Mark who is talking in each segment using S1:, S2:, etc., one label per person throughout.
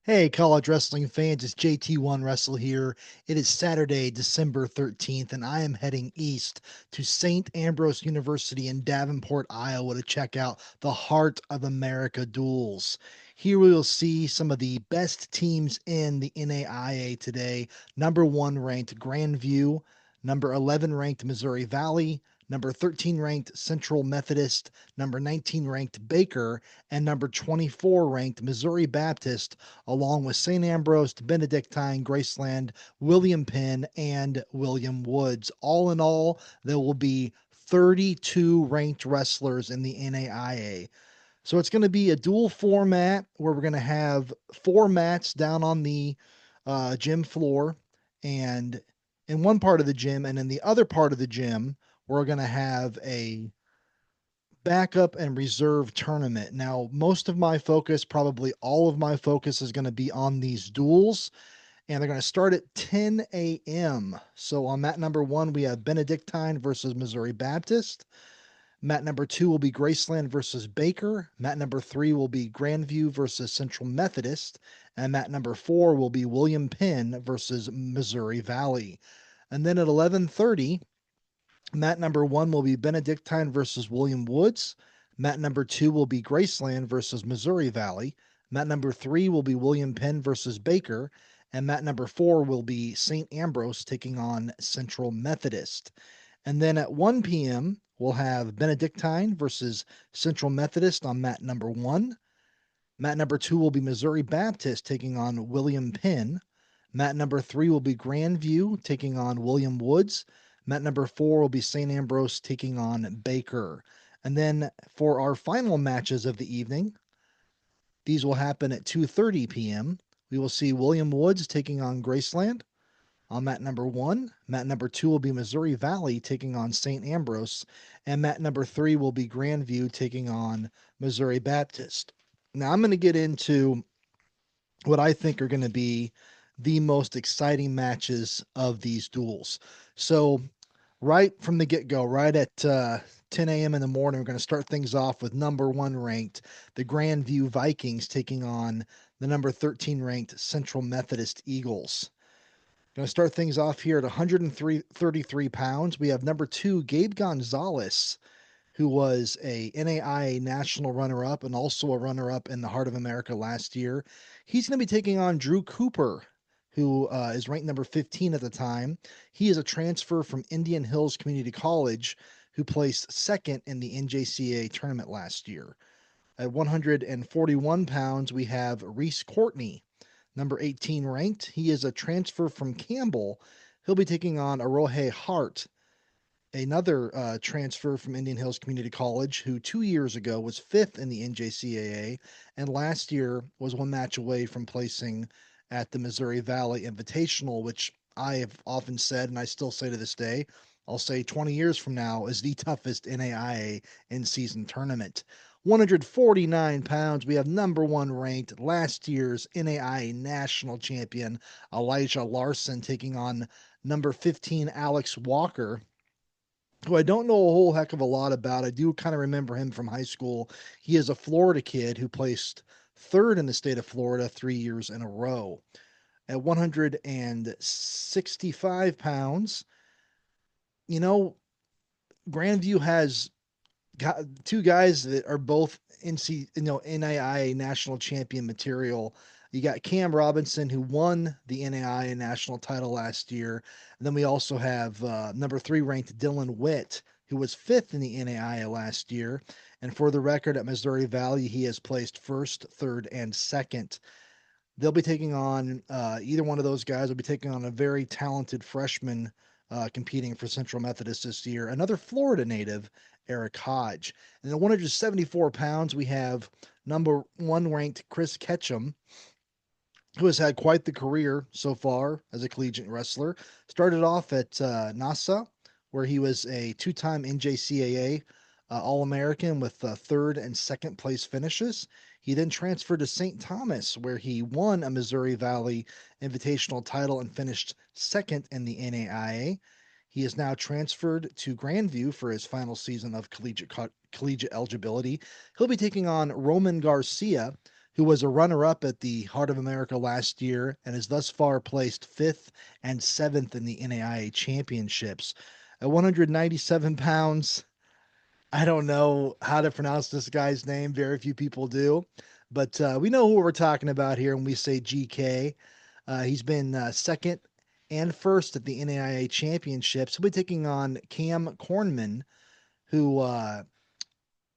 S1: Hey, college wrestling fans, it's JT1Wrestle here. It is Saturday, December 13th, and I am heading east to St. Ambrose University in Davenport, Iowa to check out the Heart of America duels. Here we will see some of the best teams in the NAIA today. Number 1 ranked Grandview, number 11 ranked Missouri Valley, number 13 ranked Central Methodist, number 19 ranked Baker, and number 24 ranked Missouri Baptist, along with St. Ambrose, Benedictine, Graceland, William Penn, and William Woods. All in all, there will be 32 ranked wrestlers in the NAIA. So it's going to be a dual format where we're going to have four mats down on the gym floor and in one part of the gym, and in the other part of the gym, we're going to have a backup and reserve tournament. Now, most of my focus, probably all of my focus, is going to be on these duels, and they're going to start at 10 a.m. So on mat number one, we have Benedictine versus Missouri Baptist. Mat number two will be Graceland versus Baker. Mat number three will be Grandview versus Central Methodist. And mat number four will be William Penn versus Missouri Valley. And then at 11:30, mat number one will be Benedictine versus William Woods. Mat number two will be Graceland versus Missouri Valley. Mat number three will be William Penn versus Baker. And mat number four will be St. Ambrose taking on Central Methodist. And then at 1 p.m., we'll have Benedictine versus Central Methodist on mat number one. Mat number two will be Missouri Baptist taking on William Penn. Mat number three will be Grandview taking on William Woods. Mat number four will be St. Ambrose taking on Baker. And then for our final matches of the evening, these will happen at 2:30 p.m. We will see William Woods taking on Graceland on mat number one. Mat number two will be Missouri Valley taking on St. Ambrose. And mat number three will be Grandview taking on Missouri Baptist. Now I'm going to get into what I think are going to be the most exciting matches of these duels. So, right from the get go, right at 10 a.m. in the morning, we're going to start things off with number one ranked, the Grandview Vikings taking on the number 13 ranked Central Methodist Eagles. Going to start things off here at 133 pounds. We have number two, Gabe Gonzalez, who was a NAIA national runner-up and also a runner-up in the Heart of America last year. He's going to be taking on Drew Cooper, who is ranked number 15 at the time. He is a transfer from Indian Hills Community College, who placed second in the NJCAA tournament last year. At 141 pounds, we have Reese Courtney, number 18 ranked. He is a transfer from Campbell. He'll be taking on Arohe Hart, another transfer from Indian Hills Community College, who 2 years ago was fifth in the NJCAA and last year was one match away from placing at the Missouri Valley Invitational, which I have often said, and I still say to this day, I'll say 20 years from now is the toughest NAIA in-season tournament. 149 pounds, we have number one ranked last year's NAIA national champion Elijah Larson taking on number 15 Alex Walker, who I don't know a whole heck of a lot about. I do kind of remember him from high school. He is a Florida kid who placed third in the state of Florida 3 years in a row. At 165 pounds, you know, Grandview has got two guys that are both NAIA national champion material. You got Cam Robinson, who won the NAIA national title last year. And then we also have number three ranked Dylan Witt, who was fifth in the NAIA last year. And for the record, at Missouri Valley, he has placed first, third, and second. They'll be taking on either one of those guys will be taking on a very talented freshman competing for Central Methodist this year, another Florida native, Eric Hodge. And at 174 pounds, we have number one ranked Chris Ketchum, who has had quite the career so far as a collegiate wrestler. Started off at NASA, where he was a two-time NJCAA All-American with third and second place finishes. He then transferred to St. Thomas, where he won a Missouri Valley Invitational title and finished second in the NAIA. He is now transferred to Grandview for his final season of collegiate eligibility. He'll be taking on Roman Garcia, who was a runner up at the Heart of America last year and has thus far placed fifth and seventh in the NAIA championships. At 197 pounds, I don't know how to pronounce this guy's name. Very few people do. But we know who we're talking about here when we say GK. He's been second and first at the NAIA championships. He'll be taking on Cam Cornman, who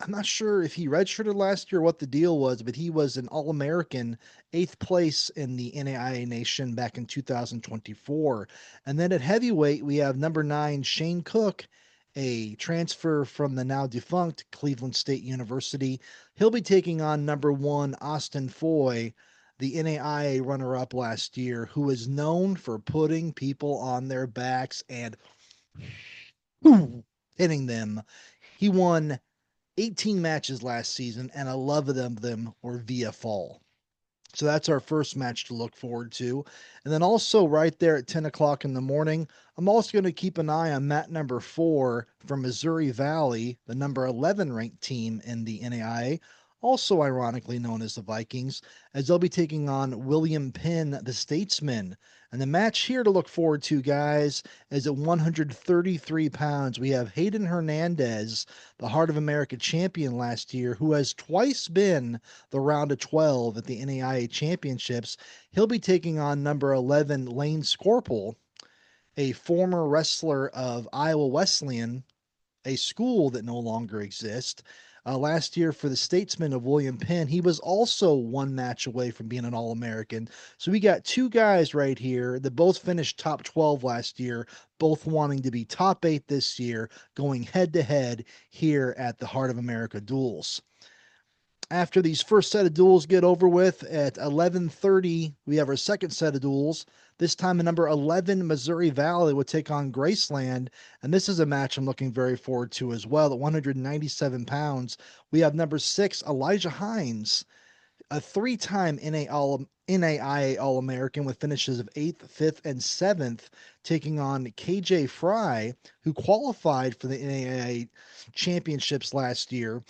S1: I'm not sure if he redshirted last year or what the deal was, but he was an All American, eighth place in the NAIA Nation back in 2024. And then at heavyweight, we have number 9, Shane Cook, a transfer from the now defunct Cleveland State University. He'll be taking on number 1, Austin Foy, the NAIA runner up last year, who is known for putting people on their backs and hitting them. He won 18 matches last season, and 11 of them were via fall. So that's our first match to look forward to. And then also right there at 10 o'clock in the morning, I'm also going to keep an eye on mat number 4 from Missouri Valley, the number 11 ranked team in the NAIA, also ironically known as the Vikings, as they'll be taking on William Penn, the Statesman. And the match here to look forward to, guys, is at 133 pounds. We have Hayden Hernandez, the Heart of America champion last year, who has twice been the round of 12 at the NAIA championships. He'll be taking on number 11, Lane Scorpel, a former wrestler of Iowa Wesleyan, a school that no longer exists. Last year for the Statesman of William Penn, he was also one match away from being an All American. So we got two guys right here that both finished top 12 last year, both wanting to be top 8 this year, going head to head here at the Heart of America duels. After these first set of duels get over with at 11:30, we have our second set of duels. This time, a number 11 Missouri Valley will take on Graceland, and this is a match I'm looking very forward to as well. At 197 pounds, we have number 6 Elijah Hines, a three-time NAIA All-American with finishes of 8th, 5th, and 7th, taking on KJ Fry, who qualified for the NAIA championships last year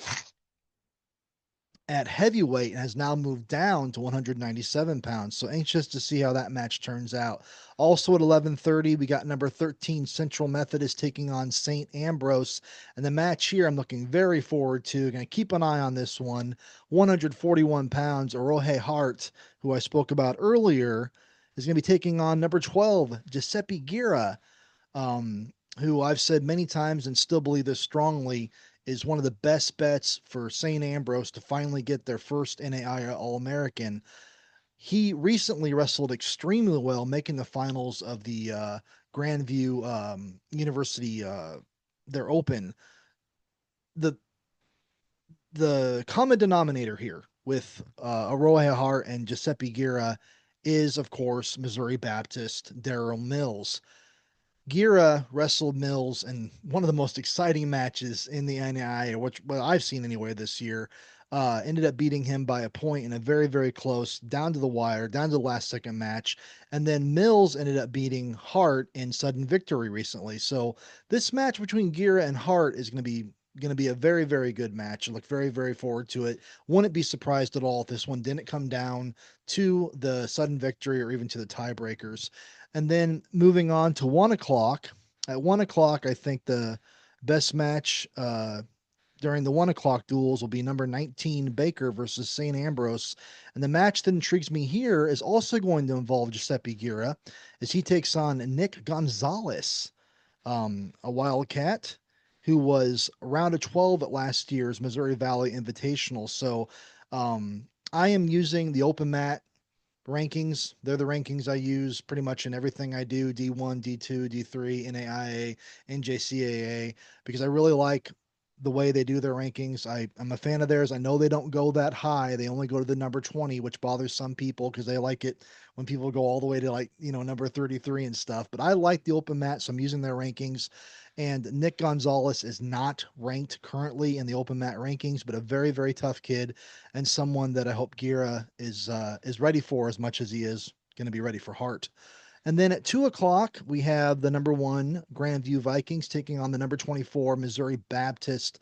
S1: at heavyweight and has now moved down to 197 pounds. So anxious to see how that match turns out. Also at 11:30, we got number 13 Central Methodist taking on St. Ambrose. And the match here I'm looking very forward to. Going to keep an eye on this one. 141 pounds, Orohe Hart, who I spoke about earlier, is going to be taking on number 12, Giuseppe Gira, who I've said many times and still believe this strongly is one of the best bets for St. Ambrose to finally get their first NAIA All-American. He recently wrestled extremely well, making the finals of the Grandview University, their Open. The common denominator here with Aroha Hart and Giuseppe Gira is, of course, Missouri Baptist Daryl Mills. Gira wrestled Mills in one of the most exciting matches in the NAIA, which I've seen anyway this year. Ended up beating him by a point in a very, very close, down to the wire, down to the last second match. And then Mills ended up beating Hart in sudden victory recently. So this match between Gira and Hart is going to be a very, very good match. I look very, very forward to it. Wouldn't be surprised at all if this one didn't come down to the sudden victory or even to the tiebreakers. And then moving on to 1 o'clock. At 1 o'clock, I think the best match during the 1 o'clock duels will be number 19 Baker versus St. Ambrose. And the match that intrigues me here is also going to involve Giuseppe Gira as he takes on Nick Gonzalez, a Wildcat who was round of 12 at last year's Missouri Valley Invitational. So I am using the open mat rankings. They're the rankings I use pretty much in everything I do, D1, D2, D3, NAIA, NJCAA, because I really like the way they do their rankings. I'm a fan of theirs. I know they don't go that high. They only go to the number 20, which bothers some people because they like it when people go all the way to number 33 and stuff. But I like the open mat, so I'm using their rankings. And Nick Gonzalez is not ranked currently in the open mat rankings, but a very, very tough kid and someone that I hope Gira is ready for as much as he is going to be ready for Hart. And then at 2 o'clock, we have the number 1 Grandview Vikings taking on the number 24 Missouri Baptist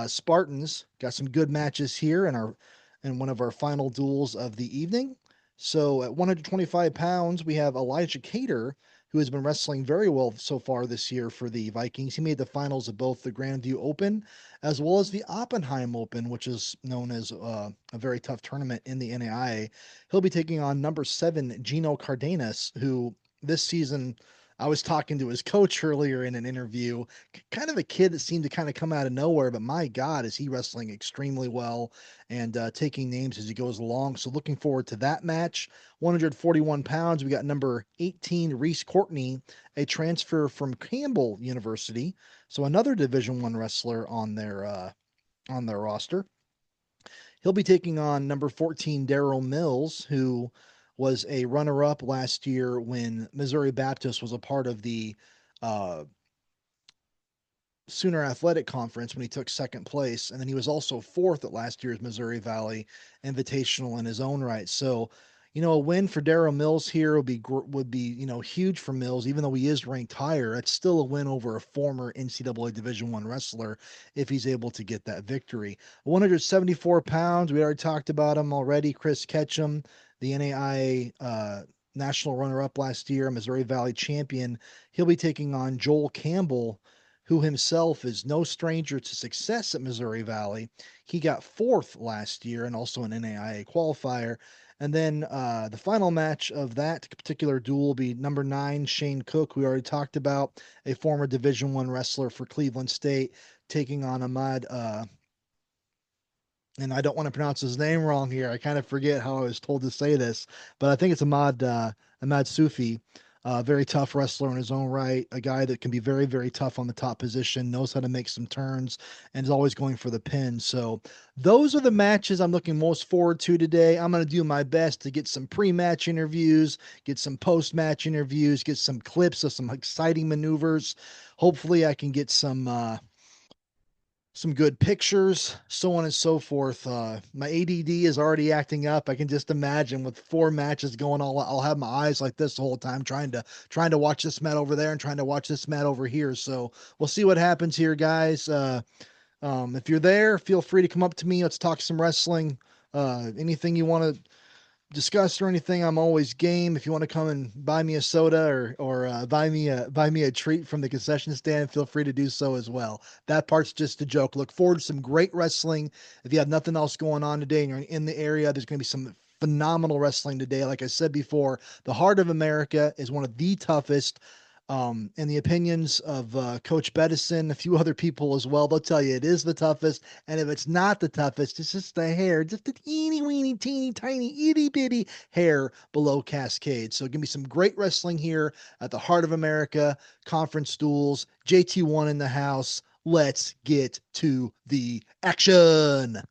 S1: Spartans. Got some good matches here in our in one of our final duels of the evening. So at 125 pounds, we have Elijah Cater, who has been wrestling very well so far this year for the Vikings. He made the finals of both the Grandview Open as well as the Oppenheim Open, which is known as a very tough tournament in the NAIA. He'll be taking on number 7, Gino Cardenas, who this season I was talking to his coach earlier in an interview. Kind of a kid that seemed to kind of come out of nowhere, but my God, is he wrestling extremely well and taking names as he goes along. So looking forward to that match. 141 pounds, we got number 18, Reese Courtney, a transfer from Campbell University. So another Division One wrestler on their roster. He'll be taking on number 14, Daryl Mills, who was a runner up last year when Missouri Baptist was a part of the uh, Sooner Athletic Conference when he took second place, and then he was also fourth at last year's Missouri Valley Invitational in his own right. So, a win for Daryl Mills here would be huge for Mills, even though he is ranked higher. It's still a win over a former NCAA Division One wrestler if he's able to get that victory. 174 pounds, we already talked about him already. Chris Ketchum, the NAIA national runner-up last year, Missouri Valley champion. He'll be taking on Joel Campbell, who himself is no stranger to success at Missouri Valley. He got fourth last year and also an NAIA qualifier. And then the final match of that particular duel will be number 9, Shane Cook, we already talked about, a former Division One wrestler for Cleveland State, taking on Ahmad and I don't want to pronounce his name wrong here. I kind of forget how I was told to say this, but I think it's Ahmad Sufi. Very tough wrestler in his own right, a guy that can be very, very tough on the top position, knows how to make some turns, and is always going for the pin. So those are the matches I'm looking most forward to today. I'm going to do my best to get some pre-match interviews, get some post-match interviews, get some clips of some exciting maneuvers. Hopefully I can get some good pictures, so on and so forth. My ADD is already acting up. I can just imagine with 4 matches going all, I'll have my eyes like this the whole time, trying to watch this mat over there and trying to watch this mat over here. So we'll see what happens here, guys. If you're there, feel free to come up to me. Let's talk some wrestling. Anything you want to discuss or anything, I'm always game. If you want to come and buy me a soda or buy me a treat from the concession stand, feel free to do so as well. That part's just a joke. Look forward to some great wrestling. If you have nothing else going on today and you're in the area, there's going to be some phenomenal wrestling today. Like I said before, the Heart of America is one of the toughest. In the opinions of Coach Bettison, a few other people as well, they'll tell you it is the toughest. And if it's not the toughest, it's just the hair, just a teeny weeny, teeny tiny, itty bitty hair below Cascade. So, give me some great wrestling here at the Heart of America Conference Duels. JT1 in the house. Let's get to the action.